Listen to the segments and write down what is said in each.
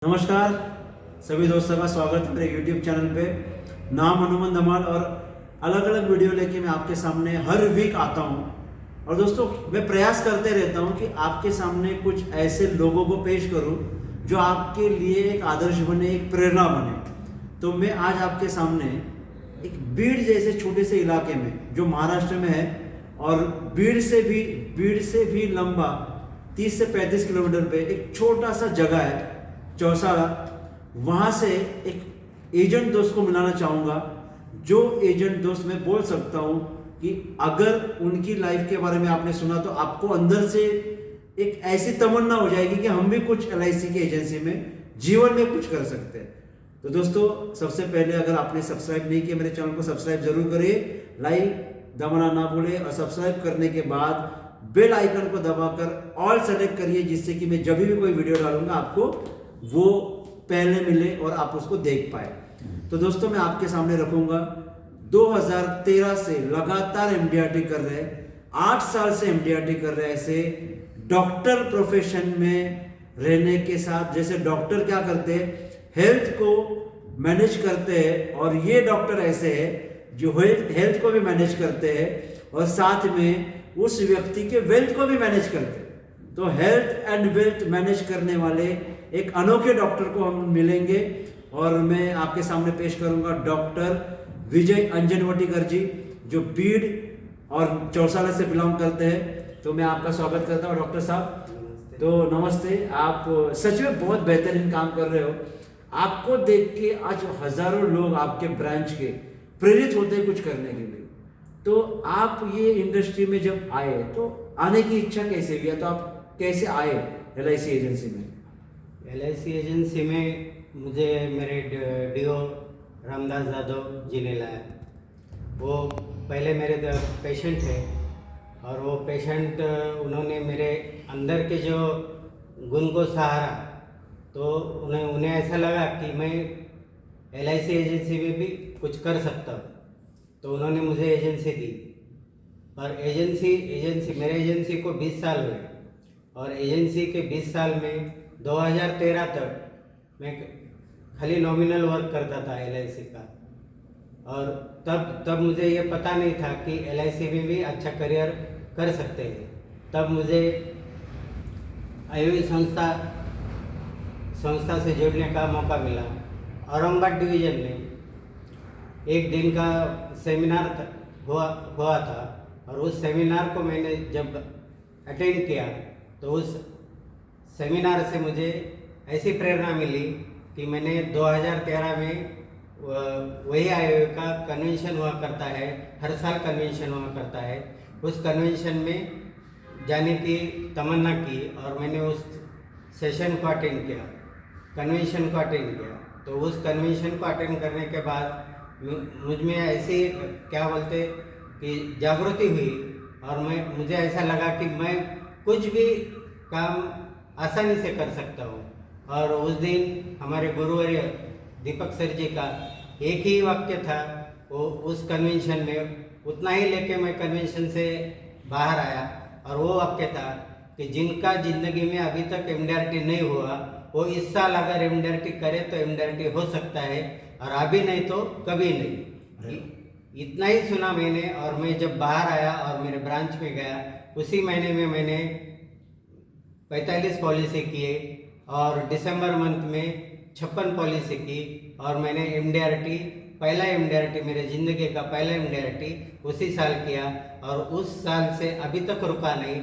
नमस्कार सभी दोस्तों का स्वागत है मेरे YouTube चैनल पे। नाम हनुमान धमाल और अलग अलग वीडियो लेके मैं आपके सामने हर वीक आता हूँ। और दोस्तों मैं प्रयास करते रहता हूँ कि आपके सामने कुछ ऐसे लोगों को पेश करूँ जो आपके लिए एक आदर्श बने, एक प्रेरणा बने। तो मैं आज आपके सामने एक बीड़ जैसे छोटे से इलाके में जो महाराष्ट्र में है और बीड़ से भी लंबा 30 से 35 किलोमीटर पे एक छोटा सा जगह है चौसाला। वहाँ से एक एजेंट दोस्त को मिलाना चाहूँगा, जो एजेंट दोस्त मैं बोल सकता हूँ कि अगर उनकी लाइफ के बारे में आपने सुना तो आपको अंदर से एक ऐसी तमन्ना हो जाएगी कि हम भी कुछ LIC की एजेंसी में जीवन में कुछ कर सकते हैं। तो दोस्तों सबसे पहले अगर आपने सब्सक्राइब नहीं किया मेरे चैनल को सब्सक्राइब जरूर करिए, लाइक दबाना ना भूले और सब्सक्राइब करने के बाद बेल आइकन को दबाकर ऑल सेलेक्ट करिए, जिससे कि मैं जब भी कोई वीडियो डालूंगा आपको वो पहले मिले और आप उसको देख पाए। तो दोस्तों मैं आपके सामने रखूंगा 2013 से लगातार MDRT कर रहे, 8 साल से MDRT कर रहे, ऐसे डॉक्टर प्रोफेशन में रहने के साथ। जैसे डॉक्टर क्या करते हैं, हेल्थ को मैनेज करते हैं, और ये डॉक्टर ऐसे है जो हेल्थ को भी मैनेज करते हैं और साथ में उस व्यक्ति के वेल्थ को भी मैनेज करते हैं। तो हेल्थ एंड वेल्थ मैनेज करने वाले एक अनोखे डॉक्टर को हम मिलेंगे और मैं आपके सामने पेश करूंगा डॉक्टर विजय अंजनवटीकर जी, जो बीड़ और चौसाला से बिलोंग करते हैं। तो मैं आपका स्वागत करता हूं डॉक्टर साहब। तो नमस्ते। आप सच में बहुत बेहतरीन काम कर रहे हो। आपको देख के आज हजारों लोग आपके ब्रांच के प्रेरित होते हैं कुछ करने के लिए। तो आप ये इंडस्ट्री में जब आए तो आने की इच्छा कैसे हुई, तो आप कैसे आए LIC एजेंसी में? LIC एजेंसी में मुझे मेरे DO रामदास यादव जी ने लाया। वो पहले मेरे पेशेंट थे और वो पेशेंट उन्होंने मेरे अंदर के जो गुण को सहारा, तो उन्हें ऐसा लगा कि मैं LIC एजेंसी में भी कुछ कर सकता हूँ। तो उन्होंने मुझे एजेंसी दी और मेरे एजेंसी को 20 साल हुए और एजेंसी के 20 साल में 2013 तक मैं खाली नॉमिनल वर्क करता था LIC का। और तब मुझे ये पता नहीं था कि LIC में भी अच्छा करियर कर सकते हैं। तब मुझे आयुर्वेद संस्था से जुड़ने का मौका मिला। औरंगाबाद डिवीज़न में एक दिन का सेमिनार हुआ था और उस सेमिनार को मैंने जब अटेंड किया तो उस सेमिनार से मुझे ऐसी प्रेरणा मिली कि मैंने 2013 में वही आयोग का कन्वेंशन हुआ करता है, हर साल कन्वेंशन हुआ करता है, उस कन्वेंशन में जाने की तमन्ना की और मैंने उस सेशन को अटेंड किया, कन्वेंशन को अटेंड किया। तो उस कन्वेंशन को अटेंड करने के बाद मुझ में ऐसी क्या बोलते कि जागृति हुई और मुझे ऐसा लगा कि मैं कुछ भी काम आसानी से कर सकता हूँ। और उस दिन हमारे गुरुवर्य दीपक सर जी का एक ही वाक्य था, वो उस कन्वेंशन में उतना ही लेके मैं कन्वेंशन से बाहर आया और वो वाक्य था कि जिनका ज़िंदगी में अभी तक MDRT नहीं हुआ वो इस साल अगर MDRT करे तो MDRT हो सकता है, और अभी नहीं तो कभी नहीं। इतना ही सुना मैंने और मैं जब बाहर आया और मेरे ब्रांच में गया, उसी महीने में मैंने 45 पॉलिसी किए और दिसंबर मंथ में 56 पॉलिसी की और मैंने पहला MDRT मेरे ज़िंदगी का पहला MDRT उसी साल किया और उस साल से अभी तक रुका नहीं।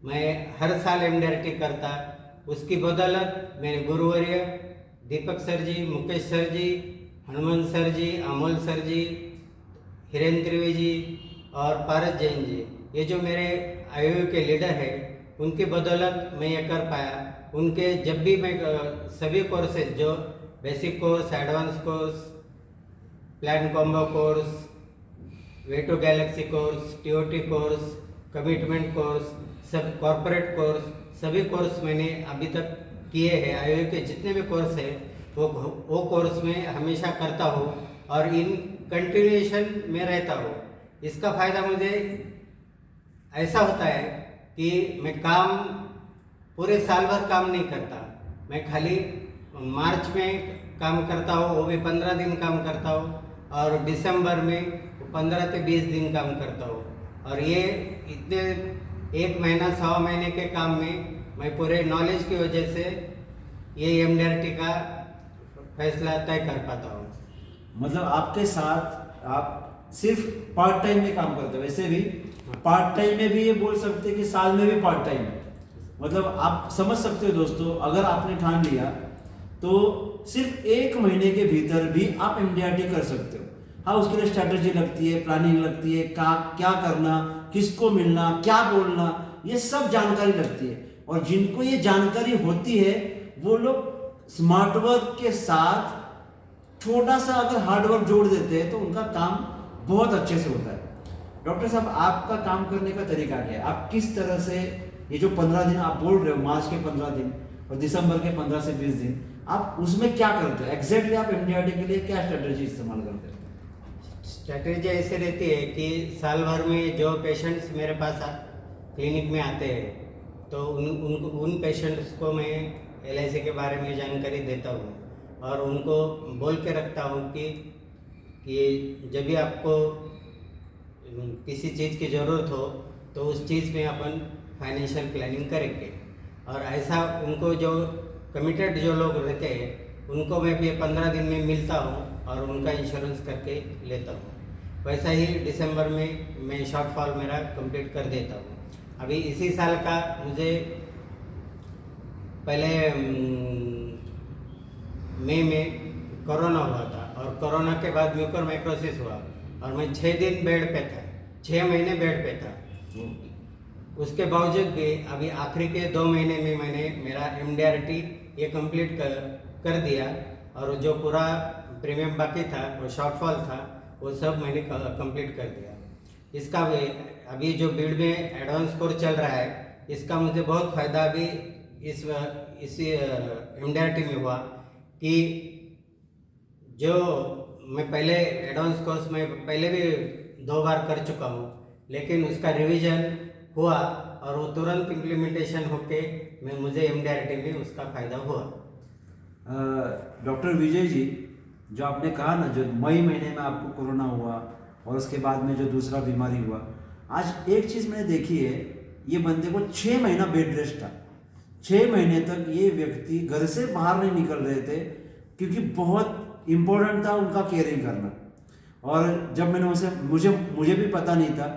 मैं हर साल MDRT करता। उसकी बदौलत मेरे गुरुवर्य दीपक सर जी, मुकेश सर जी, हनुमान सर जी, अमोल सर जी, हिरेन त्रिवेदी जी और पारस जैन जी, ये जो मेरे आयोग के लीडर है, उनकी बदौलत मैं ये कर पाया। उनके जब भी मैं सभी कोर्सेज जो basic course, advance course, plan combo course, way to galaxy course, TOT course, commitment course, सब कॉर्पोरेट कोर्स, सभी कोर्स मैंने अभी तक किए हैं। आयोग के जितने भी कोर्स है वो कोर्स में हमेशा करता हूँ और इन कंटिन्यूएशन में रहता हूँ। इसका फ़ायदा मुझे ऐसा होता है कि मैं काम पूरे साल भर काम नहीं करता, मैं खाली मार्च में काम करता हूँ, वो भी 15 दिन काम करता हूँ, और दिसंबर में 15 से 20 दिन काम करता हूँ। और ये इतने 1 महीना 1.25 महीने के काम में मैं पूरे नॉलेज की वजह से ये MDRT का फैसला तय कर पाता हूँ। मतलब आपके साथ आप सिर्फ पार्ट टाइम में काम करते हो, वैसे भी पार्ट टाइम में भी ये बोल सकते हैं कि साल में भी पार्ट टाइम। मतलब आप समझ सकते हो दोस्तों, अगर आपने ठान लिया तो सिर्फ 1 महीने के भीतर भी आप MDRT कर सकते हो। हाँ, उसके लिए स्ट्रैटेजी लगती है, प्लानिंग लगती है, क्या करना, किसको मिलना, क्या बोलना, ये सब जानकारी लगती है। और जिनको ये जानकारी होती है वो लोग स्मार्ट वर्क के साथ छोटा सा अगर हार्ड वर्क जोड़ देते हैं तो उनका काम बहुत अच्छे से होता है। डॉक्टर साहब, आपका काम करने का तरीका क्या है? आप किस तरह से ये जो 15 दिन आप बोल रहे हो, मार्च के 15 दिन और दिसंबर के 15 से 20 दिन, आप उसमें क्या करते हो एग्जैक्टली? आप MDRT के लिए क्या स्ट्रेटेजी इस्तेमाल करते हो? स्ट्रैटेजी ऐसे रहती है कि साल भर में जो पेशेंट्स मेरे पास क्लिनिक में आते हैं तो उन पेशेंट्स को मैं LIC के बारे में जानकारी देता हूँ और उनको बोल के रखता हूँ कि जब भी आपको किसी चीज़ की ज़रूरत हो तो उस चीज़ में अपन फाइनेंशियल प्लानिंग करेंगे। और ऐसा उनको जो कमिटेड जो लोग रहते हैं उनको मैं भी 15 दिन में मिलता हूँ और उनका इंश्योरेंस करके लेता हूँ। वैसा ही दिसंबर में मैं शॉर्टफॉल मेरा कंप्लीट कर देता हूँ। अभी इसी साल का मुझे पहले मई में कोरोना हुआ था और कोरोना के बाद म्यूकोरमाइकोसिस हुआ और मैं 6 दिन बेड पे था, 6 महीने बेड पे था। उसके बावजूद भी अभी आखिरी के 2 महीने में मैंने मेरा MDRT ये कंप्लीट कर दिया और जो पूरा प्रीमियम बाकी था, वो शॉर्टफॉल था, वो सब मैंने कंप्लीट कर दिया। इसका भी अभी जो बीड में एडवांस कोर्स चल रहा है, इसका मुझे बहुत फ़ायदा अभी इसी MDRT में हुआ कि जो मैं पहले एडवांस कोर्स में पहले भी 2 बार कर चुका हूँ, लेकिन उसका रिवीजन हुआ और वो तुरंत इम्प्लीमेंटेशन होके मुझे MDRT में उसका फ़ायदा हुआ। डॉक्टर विजय जी, जो आपने कहा ना, जो मई महीने में आपको कोरोना हुआ और उसके बाद में जो दूसरा बीमारी हुआ, आज एक चीज़ मैंने देखी है, ये बंदे को 6 महीना बेड रेस्ट था। 6 महीने तक ये व्यक्ति घर से बाहर नहीं निकल रहे थे क्योंकि बहुत इम्पोर्टेंट था उनका केयरिंग करना। और जब मैंने उनसे मुझे भी पता नहीं था,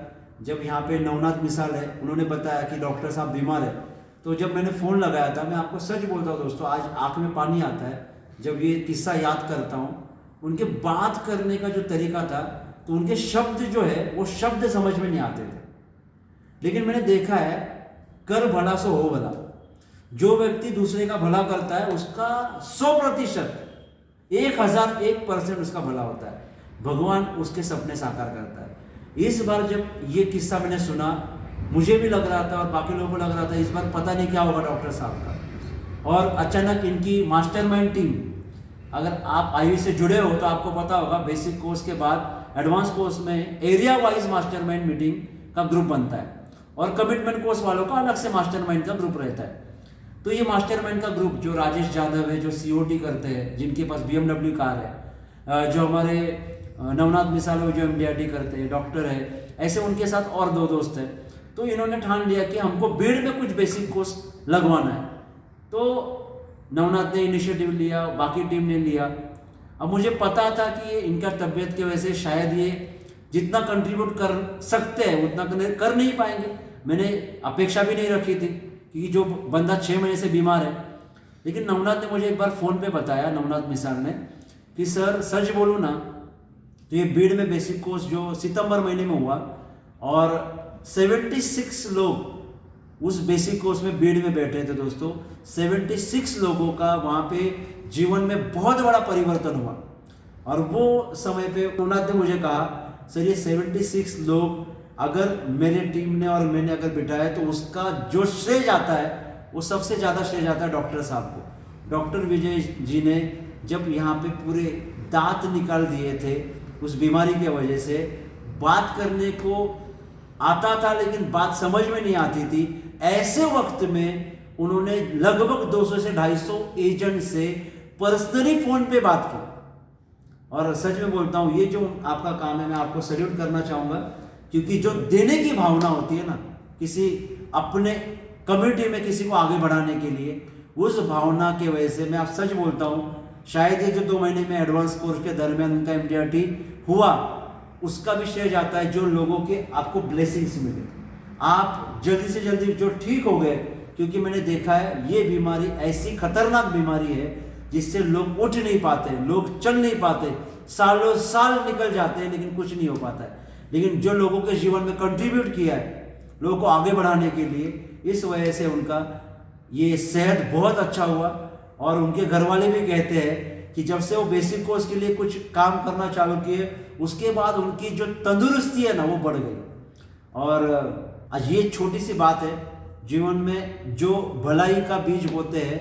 जब यहाँ पे नवनाथ मिसाल है, उन्होंने बताया कि डॉक्टर साहब बीमार है, तो जब मैंने फ़ोन लगाया था, मैं आपको सच बोलता हूँ दोस्तों, आज आँख में पानी आता है जब ये किस्सा याद करता हूँ। उनके बात करने का जो तरीका था, तो उनके शब्द जो है वो शब्द समझ में नहीं आते थे। लेकिन मैंने देखा है, कर भला सो हो भला। जो व्यक्ति दूसरे का भला करता है उसका 100%, 1001% उसका भला होता है। भगवान उसके सपने साकार करता है। इस बार जब ये किस्सा मैंने सुना, मुझे भी लग रहा था और बाकी लोगों को लग रहा था इस बार पता नहीं क्या होगा डॉक्टर साहब का। और अचानक इनकी मास्टरमाइंड टीम, अगर आप आईवी से जुड़े हो तो आपको पता होगा, बेसिक कोर्स के बाद एडवांस कोर्स में एरिया वाइज मास्टरमाइंड मीटिंग का ग्रुप बनता है और कमिटमेंट कोर्स वालों का अलग से मास्टरमाइंड का ग्रुप रहता है। तो ये मास्टरमाइंड का ग्रुप, जो राजेश यादव है, जो COT करते हैं, जिनके पास BMW कार है, जो हमारे नवनाथ मिसाल है जो MDRT करते हैं, डॉक्टर है, ऐसे उनके साथ और 2 दोस्त हैं। तो इन्होंने ठान लिया कि हमको बीड़ में कुछ बेसिक कोर्स लगवाना है। तो नवनाथ ने इनिशिएटिव लिया, बाकी टीम ने लिया। अब मुझे पता था कि इनका तबीयत की वजह से शायद ये जितना कंट्रीब्यूट कर सकते हैं उतना कर नहीं पाएंगे। मैंने अपेक्षा भी नहीं रखी थी क्योंकि जो बंदा 6 महीने से बीमार है। लेकिन नवनाथ ने मुझे एक बार फ़ोन पे बताया, नवनाथ मिसाल ने, कि सर सच बोलूँ ना तो ये बीड़ में बेसिक कोर्स जो सितंबर महीने में हुआ और 76 लोग उस बेसिक कोर्स में बीड़ में बैठे थे दोस्तों। 76 लोगों का वहाँ पे जीवन में बहुत बड़ा परिवर्तन हुआ। और वो समय पे नवनाथ ने मुझे कहा, सर ये 76 लोग अगर मेरे टीम ने और मैंने अगर बिठाया तो उसका जो श्रेय जाता है वो सबसे ज़्यादा श्रेय जाता है डॉक्टर साहब को। डॉक्टर विजय जी ने जब यहाँ पे पूरे दांत निकाल दिए थे उस बीमारी की वजह से, बात करने को आता था लेकिन बात समझ में नहीं आती थी, ऐसे वक्त में उन्होंने लगभग 200 से 250 एजेंट से पर्सनली फ़ोन पे बात की। और सच में बोलता हूँ, ये जो आपका काम है, मैं आपको सैल्यूट करना चाहूँगा, क्योंकि जो देने की भावना होती है ना, किसी अपने कम्युनिटी में किसी को आगे बढ़ाने के लिए, उस भावना की वजह से मैं आप सच बोलता हूँ, शायद ये जो 2 महीने में एडवांस कोर्स के दरमियान उनका MDRT हुआ, उसका भी श्रेय जाता है जो लोगों के आपको ब्लेसिंग्स मिले। आप जल्दी से जल्दी जो ठीक हो गए, क्योंकि मैंने देखा है ये बीमारी ऐसी खतरनाक बीमारी है जिससे लोग उठ नहीं पाते, लोग चल नहीं पाते, सालों साल निकल जाते हैं लेकिन कुछ नहीं हो पाता है। लेकिन जो लोगों के जीवन में कंट्रीब्यूट किया है लोगों को आगे बढ़ाने के लिए, इस वजह से उनका ये सेहत बहुत अच्छा हुआ। और उनके घर वाले भी कहते हैं कि जब से वो बेसिक कोर्स के लिए कुछ काम करना चालू किए, उसके बाद उनकी जो तंदुरुस्ती है ना वो बढ़ गई। और आज ये छोटी सी बात है, जीवन में जो भलाई का बीज बोते हैं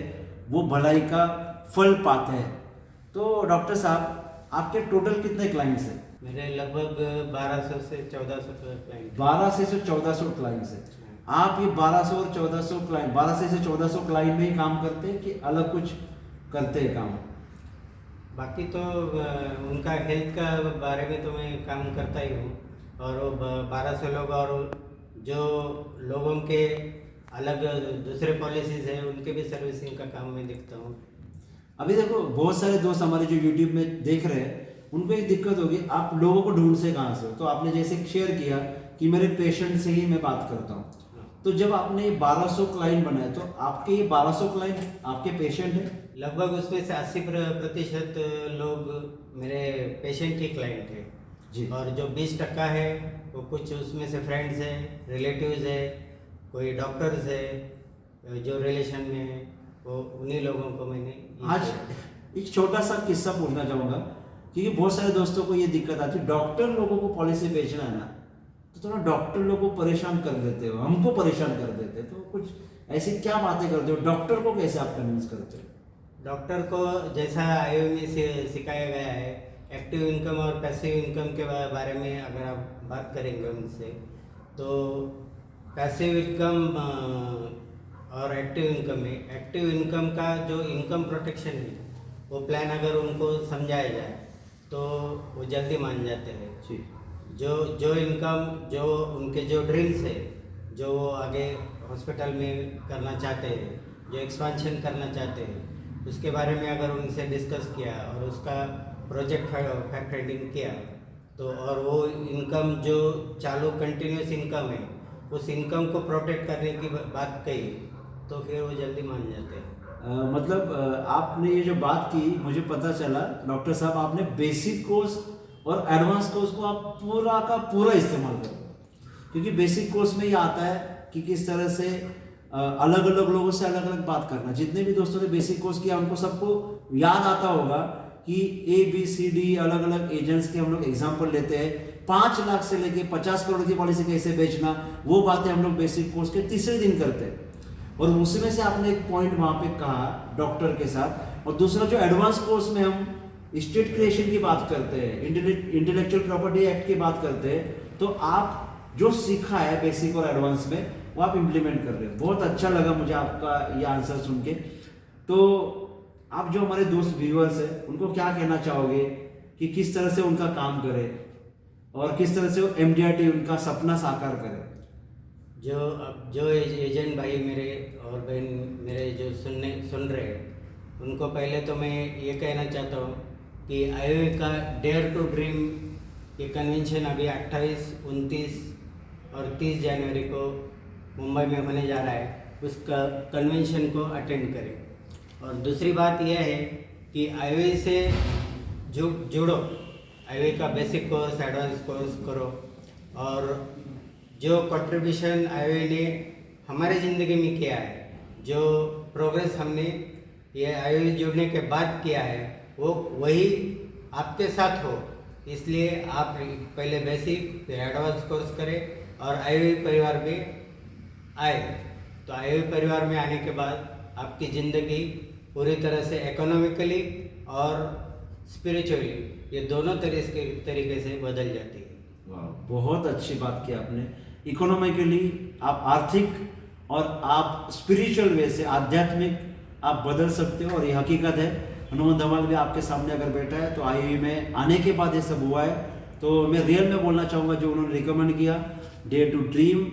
वो भलाई का फल पाते हैं। तो डॉक्टर साहब, आपके टोटल कितने क्लाइंट्स हैं? मेरे लगभग 1200 से 1400 क्लाइंट। 1200 से 1400 क्लाइंट्स हैं। आप ये 1200 और 1400 क्लाइंट, 1200 से 1400 क्लाइंट में ही काम करते हैं कि अलग कुछ करते हैं काम? बाकी तो उनका हेल्थ का बारे में तो मैं काम करता ही हूँ, और वो 1200 लोग और जो लोगों के अलग दूसरे पॉलिसीज हैं उनके भी सर्विसिंग का काम मैं देखता हूँ। अभी देखो, बहुत सारे दोस्त हमारे जो यूट्यूब में देख रहे हैं उनको एक दिक्कत होगी, आप लोगों को ढूंढ से कहाँ से हो? तो आपने जैसे शेयर किया कि मेरे पेशेंट से ही मैं बात करता हूँ, तो जब आपने 1200 क्लाइंट बनाए तो आपके ये 1200 क्लाइंट आपके पेशेंट हैं? लगभग उसमें से 80% लोग मेरे पेशेंट ही क्लाइंट है जी। और जो 20% है वो कुछ उसमें से फ्रेंड्स हैं, रिलेटिव्स है, कोई डॉक्टर्स है जो रिलेशन में है, वो उन्हीं लोगों को मैंने आज एक छोटा सा किस्सा बोलना चाहूँगा, क्योंकि बहुत सारे दोस्तों को ये दिक्कत आती है, डॉक्टर लोगों को पॉलिसी बेचना है ना, तो थोड़ा डॉक्टर लोगों को परेशान कर देते हो, हमको परेशान कर देते हो। तो कुछ ऐसी क्या बातें करते हो, डॉक्टर को कैसे आप कन्विंस करते हो? डॉक्टर को जैसा आईओ में से सिखाया गया है, एक्टिव इनकम और पैसिव इनकम के बारे में अगर आप बात करेंगे उनसे, तो पैसिव इनकम और एक्टिव इनकम में, एक्टिव इनकम का जो इनकम प्रोटेक्शन है वो प्लान अगर उनको समझाया जाए तो वो जल्दी मान जाते हैं। जी। जो इनकम, जो उनके जो ड्रीम्स है, जो वो आगे हॉस्पिटल में करना चाहते हैं, जो एक्सपेंशन करना चाहते हैं, उसके बारे में अगर उनसे डिस्कस किया और उसका प्रोजेक्ट फैक्ट फाइंडिंग किया, तो और वो इनकम जो चालू कंटिन्यूस इनकम है, उस इनकम को प्रोटेक्ट करने की बात कही, तो फिर वो जल्दी मान जाते हैं। मतलब आपने ये जो बात की, मुझे पता चला डॉक्टर साहब, आपने बेसिक कोर्स और एडवांस कोर्स को आप पूरा का पूरा इस्तेमाल करो, क्योंकि बेसिक कोर्स में ये आता है कि किस तरह से अलग अलग लोगों से अलग अलग बात करना। जितने भी दोस्तों ने बेसिक कोर्स किया उनको सबको याद आता होगा कि ABCD अलग अलग एजेंट्स के हम लोग एग्जाम्पल लेते हैं, 5 लाख से लेके 50 करोड़ की पॉलिसी कैसे बेचना, वो बातें हम लोग बेसिक कोर्स के तीसरे दिन करते हैं। और उसमें से आपने एक पॉइंट वहाँ पे कहा डॉक्टर के साथ, और दूसरा जो एडवांस कोर्स में हम स्टेट क्रिएशन की बात करते हैं, इंटेलेक्चुअल प्रॉपर्टी एक्ट की बात करते हैं, तो आप जो सीखा है बेसिक और एडवांस में वो आप इम्प्लीमेंट कर रहे हो। बहुत अच्छा लगा मुझे आपका ये आंसर सुन के। तो आप जो हमारे दोस्त व्यूअर्स हैं उनको क्या कहना चाहोगे कि किस तरह से उनका काम करे और किस तरह से वो MDRT उनका सपना साकार करे? जो एजेंट भाई मेरे और बहन मेरे जो सुन रहे हैं, उनको पहले तो मैं ये कहना चाहता हूँ कि आईओए का डेयर टू ड्रीम ये कन्वेंशन अभी 28, 29 और 30 जनवरी को मुंबई में होने जा रहा है, उसका कन्वेंशन को अटेंड करें। और दूसरी बात यह है कि आईओए से जुड़ो, आईओए का बेसिक कोर्स, एडवांस कोर्स करो, और जो कंट्रीब्यूशन आईओए ने हमारे ज़िंदगी में किया है, जो प्रोग्रेस हमने ये आईओए जुड़ने के बाद किया है, वो वही आपके साथ हो। इसलिए आप पहले बेसिक फिर एडवांस कोर्स करें और आईओए परिवार में आए। तो आईओए परिवार में आने के बाद आपकी ज़िंदगी पूरी तरह से इकोनॉमिकली और स्पिरिचुअली, ये दोनों तरीके से बदल जाती है। वाह, बहुत अच्छी बात की आपने। इकोनॉमिकली आप आर्थिक और आप स्पिरिचुअल वे से आध्यात्मिक आप बदल सकते हो, और ये हकीकत है। हनुमान धमाल भी आपके सामने अगर बैठा है तो आई में आने के बाद ये सब हुआ है। तो मैं रियल में बोलना चाहूँगा जो उन्होंने रिकमेंड किया, day to dream,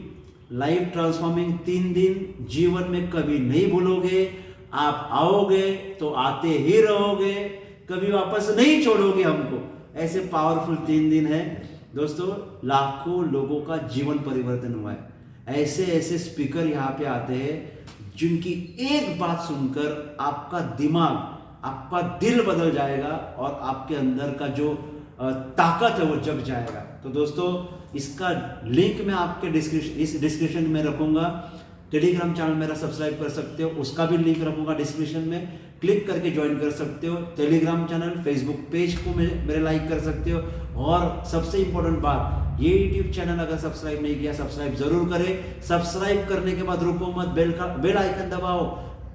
life transforming 3 दिन जीवन में कभी नहीं भूलोगे। आप आओगे तो आते ही रहोगे, कभी वापस नहीं छोड़ोगे हमको। ऐसे पावरफुल 3 दिन है दोस्तों, लाखों लोगों का जीवन परिवर्तन हुआ है। ऐसे ऐसे स्पीकर यहाँ पे आते हैं जिनकी एक बात सुनकर आपका दिमाग, आपका दिल बदल जाएगा और आपके अंदर का जो ताकत है वो जग जाएगा। तो दोस्तों इसका लिंक मैं आपके डिस्क्रिप्शन में रखूंगा। टेलीग्राम चैनल मेरा सब्सक्राइब कर सकते हो, उसका भी लिंक रखूंगा डिस्क्रिप्शन में, क्लिक करके ज्वाइन कर सकते हो। टेलीग्राम चैनल, फेसबुक पेज को मेरे लाइक कर सकते हो। और सबसे इंपॉर्टेंट बात, ये यूट्यूब चैनल अगर सब्सक्राइब नहीं किया सब्सक्राइब जरूर करें। सब्सक्राइब करने के बाद रुको मत, बेल आइकन दबाओ,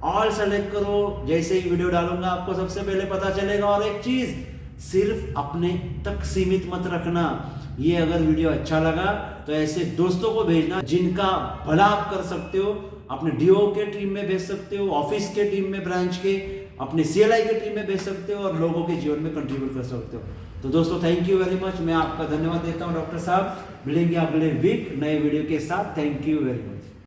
ऑल सेलेक्ट करो। जैसे ही वीडियो डालूंगा आपको सबसे पहले पता चलेगा। और एक चीज, सिर्फ अपने तक सीमित मत रखना। ये अगर वीडियो अच्छा लगा तो ऐसे दोस्तों को भेजना जिनका भला आप कर सकते हो। अपने डीओ के टीम में भेज सकते हो, ऑफिस के टीम में, ब्रांच के, अपने सीएलआई के टीम में भेज सकते हो और लोगों के जीवन में कंट्रीब्यूट कर सकते हो। तो दोस्तों थैंक यू वेरी मच, मैं आपका धन्यवाद देता हूं डॉक्टर साहब। मिलेंगे अगले वीक नए वीडियो के साथ। Thank you very much.